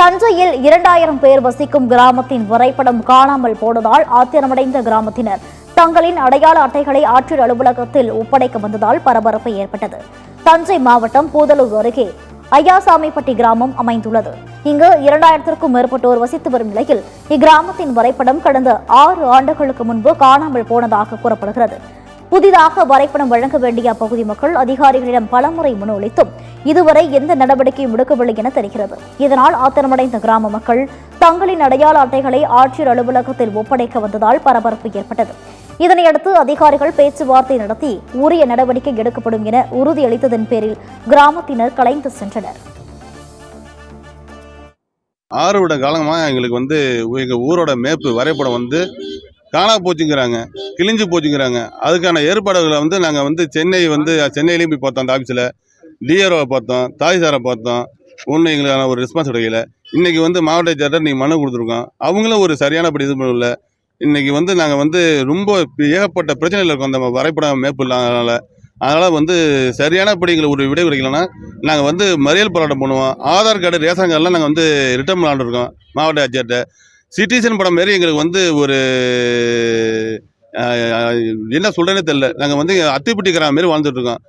தஞ்சையில் 2000 பேர் வசிக்கும் கிராமத்தின் வரைபடம் காணாமல் போனதால் ஆத்திரமடைந்த கிராமத்தினர் தங்களின் அடையாள அட்டைகளை ஆட்சியர் அலுவலகத்தில் ஒப்படைக்க வந்ததால் பரபரப்பு ஏற்பட்டது. தஞ்சை மாவட்டம் பூதலூர் அருகே ஐயாசாமிப்பட்டி கிராமம் அமைந்துள்ளது. இங்கு 2000க்கும் மேற்பட்டோர் வசித்து வரும் நிலையில் இக்கிராமத்தின் வரைபடம் கடந்த 6 ஆண்டுகளுக்கு முன்பு காணாமல் போனதாக கூறப்படுகிறது. புதிதாக வரைபடம் வழங்க வேண்டிய அப்பகுதி மக்கள் அதிகாரிகளிடம் பலமுறை மனு அளித்தும் இதுவரை எந்த நடவடிக்கையும் எடுக்கவில்லை என தெரிகிறது. இதனால் ஆத்திரமடைந்த கிராம மக்கள் தங்களின் அடையாள அட்டைகளை ஆட்சியர் அலுவலகத்தில் ஒப்படைக்க வந்ததால் பரபரப்பு ஏற்பட்டது. இதனையடுத்து அதிகாரிகள் பேச்சுவார்த்தை நடத்தி உரிய நடவடிக்கை எடுக்கப்படும் என உறுதியளித்ததன் பேரில் கிராமத்தினர் கலைந்து சென்றனர். 6 வருட காலமாக எங்களுக்கு எங்கள் ஊரோட மேப்பு வரைபடம் காணா போச்சுங்கிறாங்க, கிழிஞ்சு போச்சுங்கிறாங்க. அதுக்கான ஏற்பாடுகளை நாங்கள் சென்னையிலையும் போய் பார்த்தோம். அந்த ஆஃபீஸில் டிஆர்ஓவை பார்த்தோம், தாய்சாரை பார்த்தோம். ஒன்றும் எங்களுக்கான ஒரு ரெஸ்பான்ஸ் கிடைக்கல. இன்றைக்கி மாவட்ட ஆட்சியர்கிட்ட நீங்கள் மனு கொடுத்துருக்கோம். அவங்களும் ஒரு சரியானபடி இது பண்ணல. இன்றைக்கி நாங்கள் ரொம்ப ஏகப்பட்ட பிரச்சனையில் இருக்கோம் அந்த வரைபடம் மேப்பு இல்லாதனால. அதனால் சரியானபடி எங்களுக்கு ஒரு விடை கிடைக்கலன்னா நாங்கள் மறியல் போராட்டம் பண்ணுவோம். ஆதார் கார்டு, ரேஷன் கார்டெலாம் நாங்கள் ரிட்டர்ன் பண்ணலான்னு இருக்கோம் மாவட்ட ஆட்சியர்கிட்ட. சிட்டிசன் படம் மாரி எங்களுக்கு ஒரு என்ன சொல்கிறேன்னே தெரியல. நாங்கள் அத்திப்பட்டி கிராமம் மாரி வாழ்ந்துட்டுருக்கோம்.